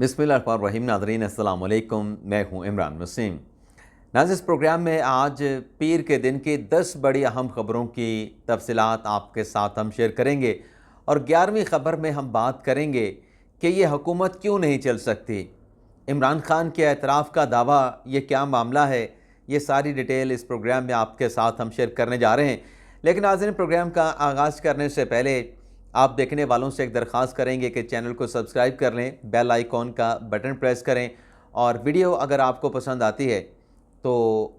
बिस्मिल्लाहिर्रहमानिर्रहीम। नाज़रीन अस्सलाम वालेकुम, मैं हूँ इमरान वसीम। नाज़रीन, इस प्रोग्राम में आज पीर के दिन की 10 बड़ी अहम ख़बरों की तफसीलात आपके साथ हम शेयर करेंगे और 11वीं ख़बर में हम बात करेंगे कि ये हुकूमत क्यों नहीं चल सकती। इमरान खान के एतराफ़ का दावा, ये क्या मामला है, ये सारी डिटेल इस प्रोग्राम में आपके साथ हम शेयर करने जा रहे हैं। लेकिन नाज़रीन, प्रोग्राम का आगाज़ करने से पहले आप देखने वालों से एक दरख्वास्त करेंगे कि चैनल को सब्सक्राइब कर लें, बेल आइकॉन का बटन प्रेस करें और वीडियो अगर आपको पसंद आती है तो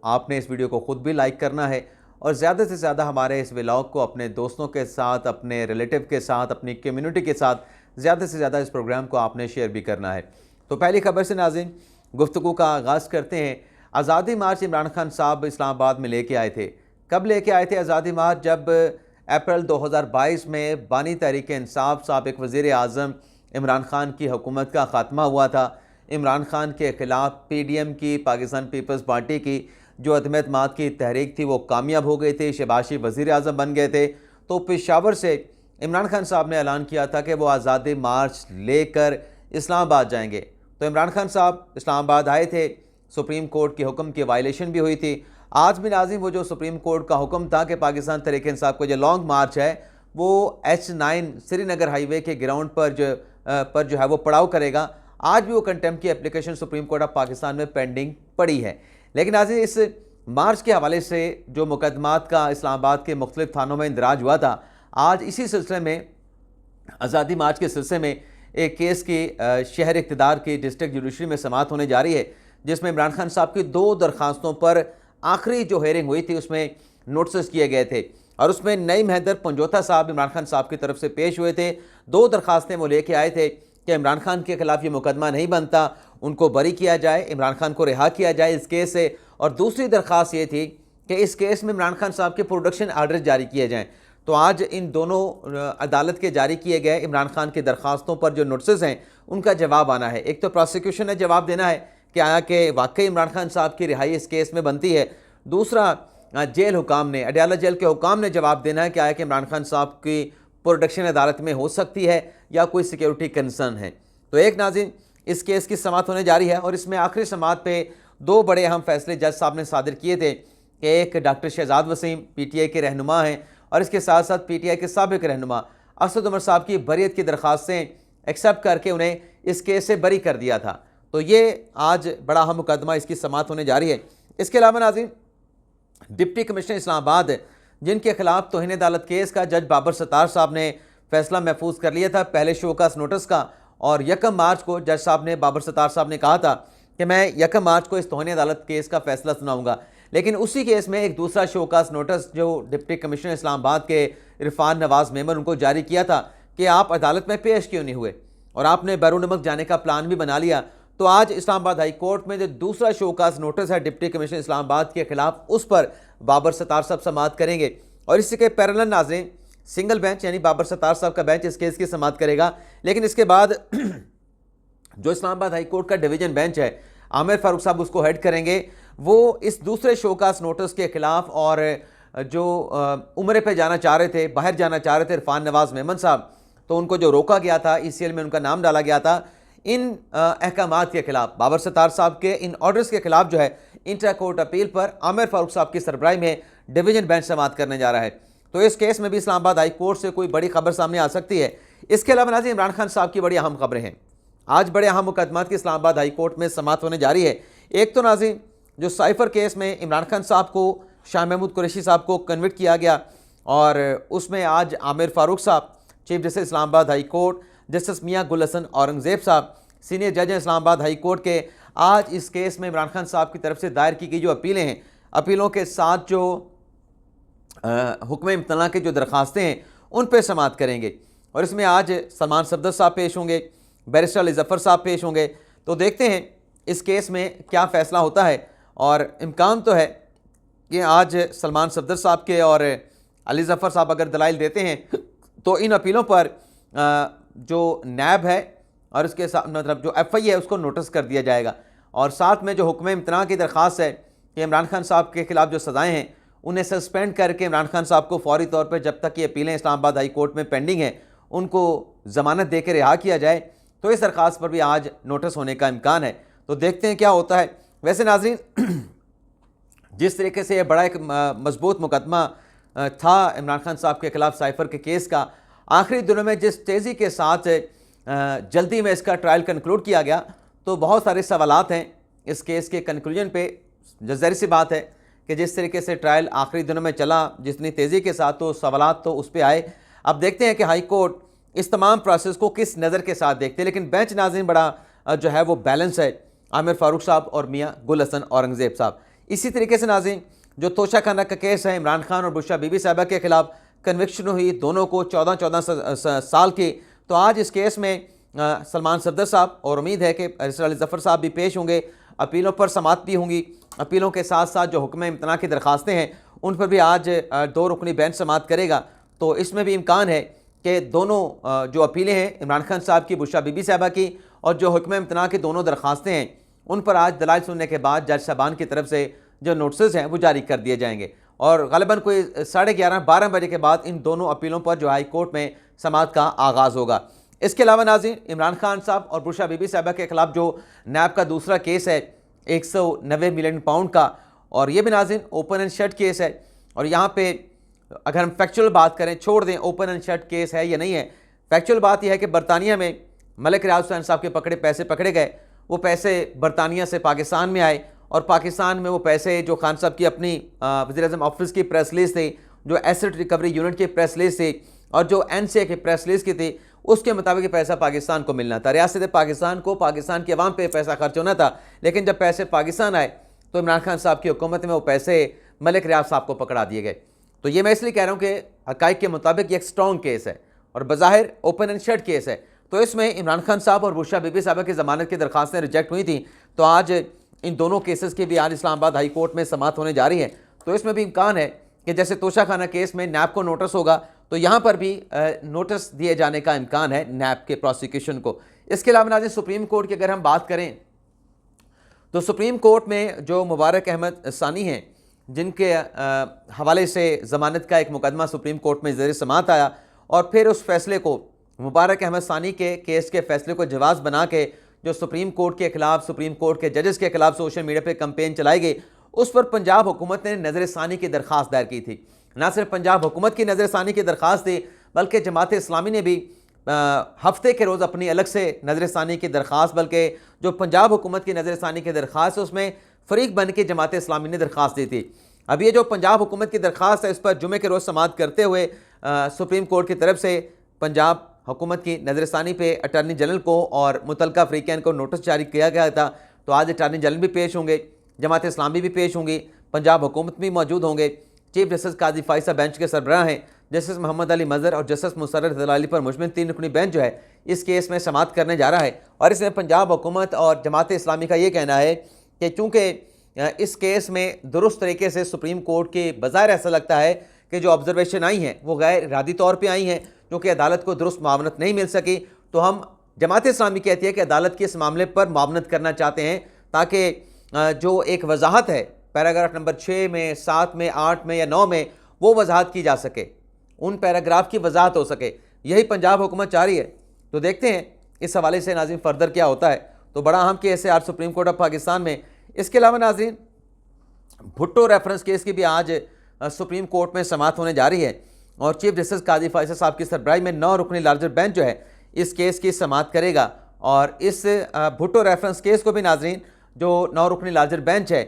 आपने इस वीडियो को ख़ुद भी लाइक करना है और ज़्यादा से ज़्यादा हमारे इस व्लॉग को अपने दोस्तों के साथ, अपने रिलेटिव के साथ, अपनी कम्युनिटी के साथ ज़्यादा से ज़्यादा इस प्रोग्राम को आपने शेयर भी करना है। तो पहली खबर से नाज़रीन गुफ्तगू का आगाज़ करते हैं। आज़ादी मार्च इमरान खान साहब इस्लामाबाद में लेके आए थे। कब लेके आए थे आज़ादी मार्च? जब अप्रैल 2022 में बानी तहरीक इंसाफ साबिक़ वज़ीर आज़म इमरान खान की हुकूमत का ख़ात्मा हुआ था। इमरान खान के ख़िलाफ़ PDM की, पाकिस्तान पीपल्स पार्टी की जो अदम एतमाद की तहरीक थी वो कामयाब हो गई थी। शहबाज शरीफ वज़ीर आज़म बन गए थे। तो पेशावर से इमरान खान साहब ने ऐलान किया था कि वो आज़ादी मार्च लेकर इस्लामाबाद जाएंगे। तो इमरान खान साहब इस्लामाबाद आए थे। सुप्रीम कोर्ट के हुक्म की वायलेशन भी हुई थी। आज भी नाज़रीन वो जो सुप्रीम कोर्ट का हुक्म था कि पाकिस्तान तहरीक इंसाफ का जो लॉन्ग मार्च है वो H9 श्रीनगर हाईवे के ग्राउंड पर जो है वो पड़ाव करेगा। आज भी वो कंटेम्प्ट की application supreme court of Pakistan में पेंडिंग पड़ी है। लेकिन नाज़रीन, इस मार्च के हवाले से जो मुकदमात का इस्लामाबाद के मुख्तलिफ थानों में इंदराज हुआ था, आज इसी सिलसिले में, आज़ादी मार्च के सिलसिले में एक केस की शहर इक़्तिदार की डिस्ट्रिक्ट जुडिशरी में समाअत होने जा रही है, जिसमें इमरान खान साहब की 2 दरख्वास्तों पर आखिरी जो हेयरिंग हुई थी उसमें नोटिस किए गए थे और उसमें नईम हैदर पंजोता साहब इमरान खान साहब की तरफ से पेश हुए थे। 2 दरख्वास्तें वो लेके आए थे कि इमरान खान के खिलाफ ये मुकदमा नहीं बनता, उनको बरी किया जाए, इमरान खान को रिहा किया जाए इस केस से। और दूसरी दरख्वास्त ये थी कि इस केस में इमरान खान साहब के प्रोडक्शन आर्डर जारी किए जाएँ। तो आज इन दोनों अदालत के जारी किए गए इमरान खान की दरख्वास्तों पर जो नोटिस हैं उनका जवाब आना है। एक तो प्रोसिक्यूशन ने जवाब देना है कि आया कि वाकई इमरान खान साहब की रिहाई इस केस में बनती है। दूसरा, जेल हुकाम ने, अडयाला जेल के हुकाम ने जवाब देना है कि आया कि इमरान खान साहब की प्रोडक्शन अदालत में हो सकती है या कोई सिक्योरिटी कंसर्न है। तो एक नाज़रीन, इस केस की समाअत होने जा रही है और इसमें आखिरी समाअत पे 2 बड़े अहम फैसले जज साहब ने सादिर किए थे कि एक डॉक्टर शहजाद वसीम PTI के रहनुमा हैं और इसके साथ साथ PTI के साबिक़ रहनुमा असद उमर साहब की बरीयत की दरख्वास्तें एक्सेप्ट करके उन्हें इस केस से बरी कर दिया था। तो ये आज बड़ा अहम मुकदमा, इसकी समाअत होने जा रही है। इसके अलावा नाज़रीन, डिप्टी कमिश्नर इस्लामाबाद जिनके खिलाफ तौहीन अदालत केस का जज बाबर सत्तार साहब ने फैसला महफूज कर लिया था पहले शोकास नोटिस का, और 1 मार्च को जज साहब ने, बाबर सत्तार साहब ने कहा था कि मैं 1 मार्च को इस तौहीन अदालत केस का फैसला सुनाऊंगा। लेकिन उसी केस में एक दूसरा शोकास नोटिस जो डिप्टी कमिश्नर इस्लामाबाद के इरफान नवाज मेमन उनको जारी किया था कि आप अदालत में पेश क्यों नहीं हुए और आपने बैरून मुल्क जाने का प्लान भी बना लिया। तो आज इस्लामाबाद हाई कोर्ट में जो दूसरा शोकास नोटिस है डिप्टी कमिश्नर इस्लामाबाद के खिलाफ, उस पर बाबर सत्तार साहब समाअत करेंगे और इसी के पैरेलल नाज़रीन सिंगल बेंच यानी बाबर सत्तार साहब का बेंच इस केस की समाअत करेगा। लेकिन इसके बाद जो इस्लामाबाद हाई कोर्ट का डिवीजन बेंच है, आमिर फारूक साहब उसको हेड करेंगे। वो इस दूसरे शोकास नोटिस के खिलाफ और जो उम्रे पे जाना चाह रहे थे, बाहर जाना चाह रहे थे इरफान नवाज मेमन साहब, तो उनको जो रोका गया था, ECL में उनका नाम डाला गया था, इन अहकामात के खिलाफ, बाबर सत्तार साहब के इन ऑर्डर्स के खिलाफ जो है इंट्रा कोर्ट अपील पर आमिर फारूक साहब की सरबराही में डिवीजन बेंच समाअत करने जा रहा है। तो इस केस में भी इस्लामाबाद हाई कोर्ट से कोई बड़ी खबर सामने आ सकती है। इसके अलावा नाज़रीन, इमरान खान साहब की बड़ी अहम खबरें हैं। आज बड़े अहम मुकदमात की इस्लामाबाद हाई कोर्ट में समाअत होने जा रही है। एक तो नाज़रीन, जो साइफर केस में इमरान खान साहब को, शाह महमूद कुरैशी साहब को कन्विक्ट किया गया और उसमें आज Aamir Farooq sahab, chief justice Islamabad high court, justice Mian Gul Hassan Aurangzeb साहब, सीनियर जज हैं इस्लामाबाद हाई कोर्ट के, आज इस केस में इमरान खान साहब की तरफ से दायर की गई जो अपीलें हैं, अपीलों के साथ जो हुक्म इम्तना की जो दरख्वास्तें हैं उन पर समाअत करेंगे। और इसमें आज सलमान सफदर साहब पेश होंगे, बैरिस्टर अली ज़फ़र साहब पेश होंगे। तो देखते हैं इस केस में क्या फ़ैसला होता है और इम्कान तो है कि आज सलमान सफदर साहब के और अली ज़फ़र साहब अगर दलाइल देते हैं तो इन अपीलों पर जो नैब है और इसके साथ मतलब जो FI है उसको नोटिस कर दिया जाएगा। और साथ में जो हुक्म इम्तना की दरख्वास्त है कि इमरान खान साहब के खिलाफ जो सज़ाएँ हैं उन्हें सस्पेंड करके इमरान खान साहब को फौरी तौर पर, जब तक ये अपीलें इस्लामाबाद हाई कोर्ट में पेंडिंग हैं, उनको ज़मानत दे के रिहा किया जाए। तो इस दरख्वास्त पर भी आज नोटिस होने का इम्कान है। तो देखते हैं क्या होता है। वैसे नाज़रीन, जिस तरीके से ये बड़ा एक मजबूत मुकदमा था इमरान खान साहब के खिलाफ साइफर के केस का, आखिरी दिनों में जिस तेज़ी के साथ जल्दी में इसका ट्रायल कंक्लूड किया गया, तो बहुत सारे सवालात हैं इस केस के कंक्लूजन पे। ज़ाहिर सी बात है कि जिस तरीके से ट्रायल आखिरी दिनों में चला, जितनी तेज़ी के साथ, तो सवालात तो उस पर आए। अब देखते हैं कि हाई कोर्ट इस तमाम प्रोसेस को किस नज़र के साथ देखते हैं। लेकिन बेंच नाज़रीन बड़ा जो है वो बैलेंस है, आमिर फारूक साहब और मियाँ गुल हसन औरंगज़ेब साहब। इसी तरीके से नाज़रीन, जो तोशा खाना का केस है, इमरान खान और बुशरा बीबी साहिबा के खिलाफ कन्विक्शन हुई, दोनों को 14-14 साल की। तो आज इस केस में सलमान सफदर साहब, और उम्मीद है कि बैरिस्टर अली ज़फ़र साहब भी पेश होंगे, अपीलों पर समाअत भी होंगी। अपीलों के साथ साथ जो हुक्म इम्तना की दरखास्तें हैं उन पर भी आज 2 रुकनी बेंच समाअत करेगा। तो इसमें भी इम्कान है कि दोनों जो अपीलें हैं इमरान खान साहब की, बुशरा बीबी साहिबा की, और जो हुक्म इम्तना की दोनों दरखास्तें हैं, उन पर आज दलाइल सुनने के बाद जज साहबान की तरफ से जो नोटिस हैं वो जारी कर दिए जाएंगे। और ग़ालिबन कोई 11:30-12 बजे के बाद इन दोनों अपीलों पर जो हाई कोर्ट में समाअत का आगाज़ होगा। इसके अलावा नाज़रीन, इमरान खान साहब और बुशरा बीबी साहिबा के खिलाफ जो नैब का दूसरा केस है 190 मिलियन पाउंड का, और ये भी नाज़रीन ओपन एंड शट केस है। और यहाँ पे अगर हम फैक्चुअल बात करें, छोड़ दें ओपन एंड शट केस है या नहीं है, फैक्चुअल बात यह है कि बरतानिया में मलिक रियाज हुसैन साहब के पैसे पकड़े गए। वो पैसे बरतानिया से पाकिस्तान में आए, और पाकिस्तान में वो पैसे जो खान साहब की अपनी वज़ीर-ए-आज़म ऑफिस की प्रेस रिलीज थी, जो एसेट रिकवरी यूनिट की प्रेस रिलीज थी, और जो NCA की प्रेस रिलीज की थी, उसके मुताबिक पैसा पाकिस्तान को मिलना था। रियासत पाकिस्तान को, पाकिस्तान की अवाम पे पैसा खर्च होना था। लेकिन जब पैसे पाकिस्तान आए तो इमरान खान साहब की हुकूमत में वो पैसे मलिक रियाज साहब को पकड़ा दिए गए। तो ये मैं इसलिए कह रहा हूँ कि हक़ाइक़ के मुताबिक ये एक स्ट्रॉन्ग केस है और बज़ाहिर ओपन एंड शट केस है। तो इसमें इमरान खान साहब और बुशरा बीबी साहिबा की ज़मानत की दरख्वास्तें रिजेक्ट हुई थी। तो आज इन दोनों केसेस की भी आज इस्लामाबाद हाई कोर्ट में समाअत होने जा रही है। तो इसमें भी इम्कान है कि जैसे तोशा खाना केस में नैब को नोटिस होगा, तो यहाँ पर भी नोटिस दिए जाने का इम्कान है नैब के प्रोसिक्यूशन को। इसके अलावा नाज़रीन, सुप्रीम कोर्ट की अगर हम बात करें तो सुप्रीम कोर्ट में जो मुबारक अहमद सानी हैं, जिनके हवाले से ज़मानत का एक मुकदमा सुप्रीम कोर्ट में ज़ेर समाअत आया, और फिर उस फैसले को, मुबारक अहमद सानी के केस के फैसले को जवाज़ बना के जो सुप्रीम कोर्ट के ख़िलाफ़, सुप्रीम कोर्ट के जजेस के ख़िलाफ़ सोशल मीडिया पे कैंपेन चलाई गई, उस पर पंजाब हुकूमत ने नज़र सानी की दरख्वास्त दायर की थी। ना सिर्फ पंजाब हुकूमत की नज़र सानी की दरख्वास्त थी, बल्कि जमात इस्लामी ने भी हफ्ते के रोज़ अपनी अलग से नज़र सानी की दरख्वास्त, बल्कि जो पंजाब हुकूमत की नज़र सानी की दरख्वास्त है उसमें फ़रीक बन के जमात इस्लामी ने दरख्वास्त दी थी। अब ये जो पंजाब हुकूमत की दरख्वास्त है, इस पर जुमे के रोज़ समाअत करते हुए सुप्रीम कोर्ट की तरफ से पंजाब हुकूमत की नज़रसानी पे अटारनी जनरल को और मुतलका अफ्रीकन को नोटिस जारी किया गया था। तो आज अटारनी जनरल भी पेश होंगे, जमात इस्लामी भी पेश होंगी, पंजाब हुकूमत भी मौजूद होंगे। चीफ जस्टिस काजी फाइसा बेंच के सरबराह हैं। जस्टिस मोहम्मद अली मज़हर और जस्टिस मुसर्रत दलाली पर मुश्तमिल 3 रुकनी बेंच जो है इस केस में समाअत करने जा रहा है। और इसमें पंजाब हुकूमत और जमात इस्लामी का ये कहना है कि चूँकि इस केस में दुरुस्त तरीके से सुप्रीम कोर्ट के बज़ाहिर ऐसा लगता है कि जो ऑब्जर्वेशन आई हैं वो गैर इरादी तौर पर आई हैं, क्योंकि अदालत को दुरुस्त मावनत नहीं मिल सकी। तो हम, जमात इस्लामी कहती है कि अदालत के इस मामले पर मावनत करना चाहते हैं, ताकि जो एक वजाहत है पैराग्राफ नंबर 6 में, 7 में, 8 में या 9 में, वो वजाहत की जा सके, उन पैराग्राफ की वजाहत हो सके। यही पंजाब हुकूमत चाह रही है। तो देखते हैं इस हवाले से नाज़रीन फर्दर क्या होता है। तो बड़ा अहम केस है आज सुप्रीम कोर्ट ऑफ पाकिस्तान में। इसके अलावा नाज़रीन, भुट्टो रेफरेंस केस की भी आज सुप्रीम कोर्ट में समाअत होने जा रही है, और चीफ जस्टिस काजी फाइसा साहब की सरबराही में 9 रुकनी लार्जर बेंच जो है इस केस की समाअत करेगा। और इस भुट्टो रेफरेंस केस को भी नाज़रीन, जो 9 रुकनी लार्जर बेंच है,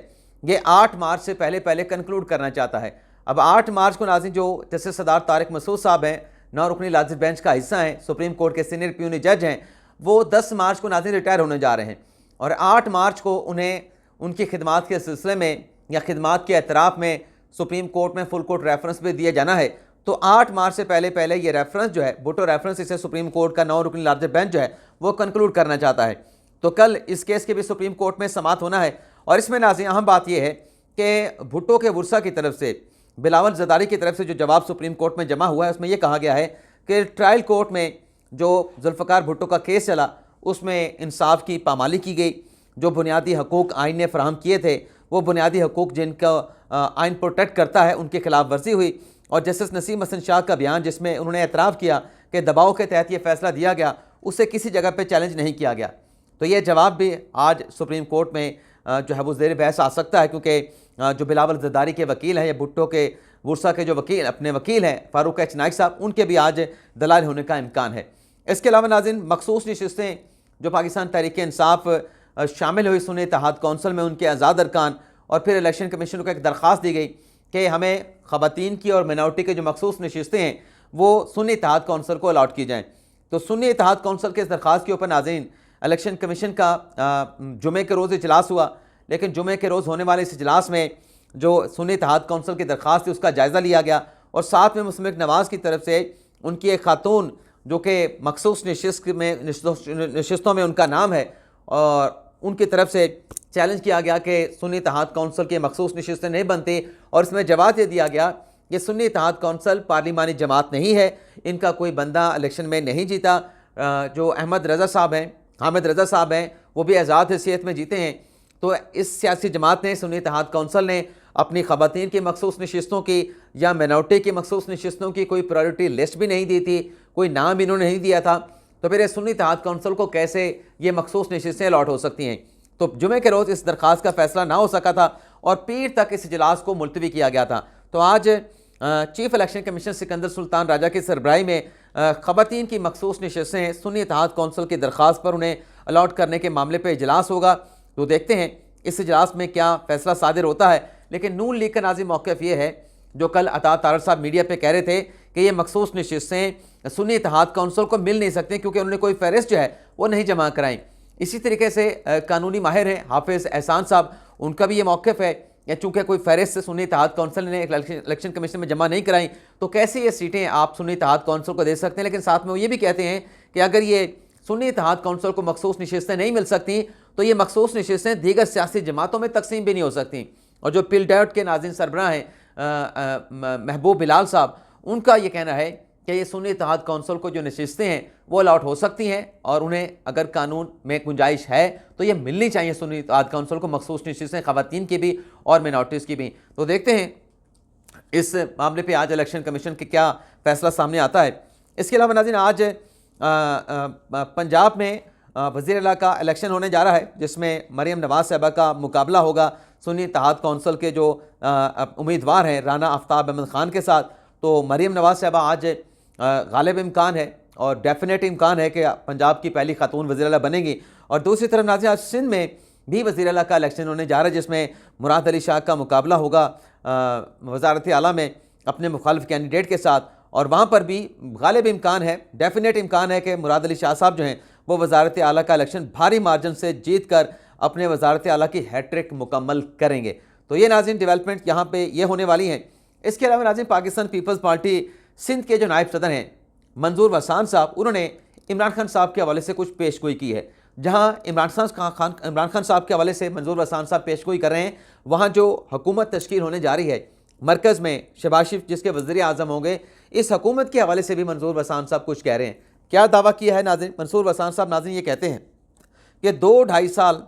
ये 8 मार्च से पहले कंक्लूड करना चाहता है। अब 8 मार्च को नाज़रीन जो जस्टिस सरदार तारिक मसूद साहब हैं, 9 रुकनी लार्जर बेंच का हिस्सा हैं, सुप्रीम कोर्ट के सीनियर प्यूनी जज हैं, वो 10 मार्च को नाज़रीन रिटायर होने जा रहे हैं। और 8 मार्च को उन्हें उनकी खिदमात के सिलसिले में या खिदमात के एतराफ़ में सुप्रीम कोर्ट में फुल कोर्ट रेफरेंस भी दिया जाना है। तो 8 मार्च से पहले ये रेफरेंस जो है, भुट्टो रेफरेंस, इसे सुप्रीम कोर्ट का 9 रुकनी लार्जर बेंच जो है वो कंक्लूड करना चाहता है। तो कल इस केस के भी सुप्रीम कोर्ट में समाअत होना है। और इसमें नाज़रीन अहम बात यह है कि भुट्टो के वर्सा की तरफ से, बिलावल जरदारी की तरफ से जो जवाब सुप्रीम कोर्ट में जमा हुआ है, उसमें यह कहा गया है कि ट्रायल कोर्ट में जो जुल्फ़िकार भुट्टो का केस चला उसमें इंसाफ की पामाली की गई। जो बुनियादी हकूक़ आइन ने फ़राहम किए थे, वो बुनियादी हकूक़ जिनका आइन प्रोटेक्ट करता है, उनकी खिलाफ वर्जी हुई। और जस्टिस नसीम हसन शाह का बयान, जिसमें उन्होंने एतराफ़ किया कि दबाव के तहत ये फैसला दिया गया, उसे किसी जगह पे चैलेंज नहीं किया गया। तो ये जवाब भी आज सुप्रीम कोर्ट में जो है वो ज़ेर बहस आ सकता है, क्योंकि जो बिलावल जरदारी के वकील हैं या भुट्टो के बुरसा के जो अपने वकील हैं फारूक एच नाइक साहब, उनके भी आज दलाल होने का इम्कान है। इसके अलावा नाज़रीन, मखसूस नशिस्तें जो पाकिस्तान तहरीक इंसाफ शामिल हुई सुन्नी इत्तेहाद कौंसिल में, उनके आज़ाद अरकान, और फिर इलेक्शन कमीशन को एक दरख्वास्त दी गई कि हमें ख़वातीन की और मिनॉरिटी के जो मखसूस नशिस्तें हैं वो सुन्नी इत्तेहाद कौंसिल को अलाट की जाएँ। तो सुन्नी इत्तेहाद कौंसिल के इस दरख्वास्त के ऊपर नाज़रीन इलेक्शन कमीशन का जुमे के रोज़ इजलास हुआ, लेकिन जुमे के रोज़ होने वाले इस इजलास में जो सुन्नी इत्तेहाद कौंसिल की दरख्वास्त थी उसका जायज़ा लिया गया, और साथ में मुस्लिम नवाज़ की तरफ से उनकी एक खातून जो कि मखसूस नशिस्तों में उनका नाम है, और उनकी तरफ से चैलेंज किया गया कि सुन्नी इत्तेहाद कौंसिल की मखसूस नशिस्तें नहीं बनती, और इसमें जवाब ये दिया गया कि सुन्नी इत्तेहाद कौंसिल पार्लिमानी जमात नहीं है, इनका कोई बंदा इलेक्शन में नहीं जीता। जो अहमद रज़ा साहब हैं, हामिद रज़ा साहब हैं, वो भी आज़ाद हैसियत में जीते हैं। तो इस सियासी जमात ने, सुन्नी इत्तेहाद कौंसिल ने अपनी ख़वातीन की मखसूस नशिस्तों की या मिनॉरिटी की मखसूस नशिस्तों की कोई प्रायोरिटी लिस्ट भी नहीं दी थी, कोई नाम इन्होंने नहीं दिया था। तो फिर सुन्नी इत्तेहाद कौंसिल को कैसे ये मखसूस नशिस्तें अलॉट हो सकती हैं? तो जुमे के रोज़ इस दरख्वास्त का फैसला ना हो सका था और पीर तक इस इजलास को मुलतवी किया गया था। तो आज chief election commission Sikandar Sultan Raja की सरबराही में ख़वातीन की मखसूस नशिस्तें सुन्नी इत्तेहाद कौंसिल की दरख्वास्त पर उन्हें अलॉट करने के मामले पर इजलास होगा। तो देखते हैं इस इजलास में क्या फ़ैसला सादिर होता है। लेकिन नून लीग का नाज़िम मौक़िफ़ ये है, जो कल अता तारड़ साहब मीडिया पे कह रहे थे कि ये मखसूस नशिस्तें सुन्नी इत्तेहाद कौंसिल को मिल नहीं सकती क्योंकि उन्होंने कोई फ़हरिस्त जो है वो नहीं जमा कराई। इसी तरीके से कानूनी माहिर हैं हाफिज़ एहसान साहब, उनका भी ये मौक़िफ़ है या चूँकि कोई फ़हरिस्त सुन्नी इत्तेहाद कौंसिल ने इलेक्शन कमीशन में जमा नहीं कराई तो कैसे ये सीटें आप सुन्नी इत्तेहाद कौंसिल को दे सकते हैं। लेकिन साथ में वो ये भी कहते हैं कि अगर ये सुन्नी इत्तेहाद कौंसिल को मखसूस नशिस्तें नहीं मिल सकती तो ये मखसूस नशिस्तें दीगर सियासी जमातों में तकसीम भी नहीं हो सकती। और जो पिलडर्ट के नाज़िम सरबराह हैं महबूब बिलाल साहब, उनका ये कहना है कि ये सुन्नी इत्तेहाद कौंसिल को जो नशिस्तें हैं वो अलॉट हो सकती हैं और उन्हें अगर कानून में गुंजाइश है तो ये मिलनी चाहिए सुन्नी इत्तेहाद कौंसिल को मखसूस नशिस्तें ख़वातीन की भी और मिनॉरिटीज़ की भी। तो देखते हैं इस मामले पर आज इलेक्शन कमीशन के क्या फ़ैसला सामने आता है। इसके अलावा नाज़रीन, आज पंजाब में वज़ीर आला का इलेक्शन होने जा रहा है, जिसमें मरियम नवाज़ साहिबा का मुकाबला होगा सुन्नी इत्तेहाद कौंसिल के जो उम्मीदवार हैं राना आफ्ताब अहमद ख़ान के साथ। तो मरियम नवाज़ साहिबा आज गालिब इम्कान है और डेफिनेट इम्कान है कि पंजाब की पहली खातून वज़ीर आला बनेगी। और दूसरी तरफ नाज़रीन, आज सिंध में भी वज़ीर आला का इलेक्शन होने जा रहा है, जिसमें मुराद अली शाह का मुकाबला होगा वज़ारत आला में अपने मुखालिफ कैंडिडेट के साथ। और वहाँ पर भी गालिब इम्कान है, डेफिनेट इम्कान है कि मुराद अली शाह साहब जो हैं वो वज़ारत आला का इलेक्शन भारी मार्जिन से जीत कर अपने वज़ारत आला की हैट्रिक मुकम्मल करेंगे। तो ये नाज़रीन डेवलपमेंट यहाँ पे ये होने वाली हैं। इसके अलावा नाज़रीन, पाकिस्तान पीपल्स पार्टी सिंध के जो नायब सदर हैं मंजूर वसान साहब, उन्होंने इमरान खान साहब के हवाले से कुछ पेशगोई की है। जहाँ इमरान खान साहब के हवाले से मंजूर वसान साहब पेशगोई कर रहे हैं, वहाँ जो हुकूमत तश्कील होने जा रही है मरकज़ में, शहबाज शरीफ जिसके वज़ीर आज़म होंगे, इस हुकूमत के हवाले से भी मंजूर वसान साहब कुछ कह रहे हैं। क्या दावा किया है नाज़रीन? मंजूर वसान साहब नाज़रीन ये कहते हैं कि 2-2.5 साल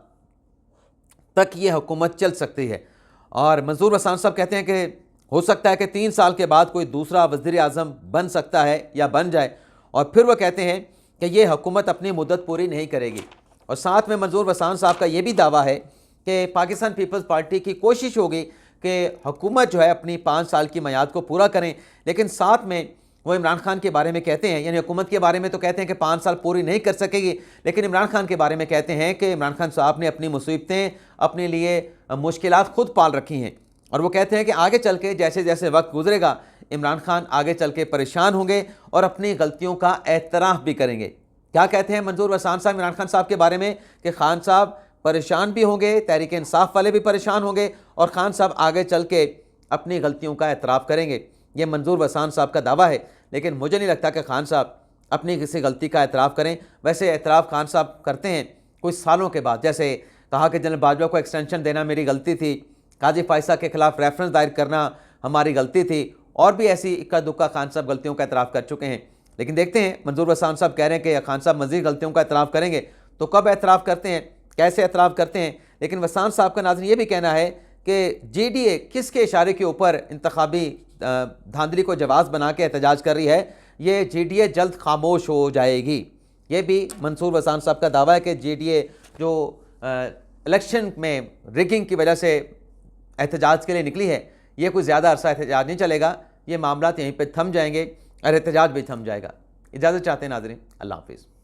तक ये हुकूमत चल सकती है। और मंजूर वसान साहब कहते हैं कि हो सकता है कि 3 साल के बाद कोई दूसरा वज़ीर आज़म बन सकता है या बन जाए। और फिर वह कहते हैं कि ये हुकूमत अपनी मुद्दत पूरी नहीं करेगी। और साथ में मंजूर वसान साहब का ये भी दावा है कि पाकिस्तान पीपल्स पार्टी की कोशिश होगी कि हुकूमत जो है अपनी 5 साल की मियाद को पूरा करें। लेकिन साथ में वो इमरान खान के बारे में कहते हैं, यानी हुकूमत के बारे में तो कहते हैं कि 5 साल पूरी नहीं कर सकेगी, लेकिन इमरान खान के बारे में कहते हैं कि इमरान खान साहब ने अपनी मुसीबतें, अपने लिए मुश्किलात खुद पाल रखी हैं। और वो कहते हैं कि आगे चल के जैसे जैसे वक्त गुजरेगा इमरान खान आगे चल के परेशान होंगे और अपनी गलतियों का एतराफ़ भी करेंगे। क्या कहते हैं मंजूर वसान साहब इमरान खान साहब के बारे में कि खान साहब परेशान भी होंगे, तहरीक इंसाफ वाले भी परेशान होंगे और खान साहब आगे चल के अपनी गलतियों का एतराफ़ करेंगे। ये मंजूर वसान साहब का दावा है, लेकिन मुझे नहीं लगता कि खान साहब अपनी किसी गलती का एतराफ़ करें। वैसे एतराफ़ खान साहब करते हैं कुछ सालों के बाद, जैसे कहा कि जनरल बाजवा को एक्सटेंशन देना मेरी गलती थी, काजी फायसा के खिलाफ रेफरेंस दायर करना हमारी गलती थी, और भी ऐसी इक्का दुक्का खान साहब गलतियों का एतराफ़ कर चुके हैं। लेकिन देखते हैं, मंजूर वसान साहब कह रहे हैं कि खान साहब मज़ीद गलतियों का एतराफ़ करेंगे, तो कब एतराफ़ करते हैं, कैसे एतराफ़ करते हैं। लेकिन वसान साहब का नाज़रीन ये भी कहना है कि GDA किसके इशारे के ऊपर इंतखाबी धांधली को जवाज़ बना के एहतजाज कर रही है, ये GDA जल्द खामोश हो जाएगी। ये भी मंसूर वसान साहब का दावा है कि JDA जो इलेक्शन में रिगिंग की वजह से एहतजाज के लिए निकली है, ये कोई ज़्यादा अरसा एहतजाज नहीं चलेगा, ये मामला यहीं पे थम जाएंगे और एहतजाज भी थम जाएगा। इजाज़त चाहते हैं नाज़रीन, अल्लाह हाफिज़।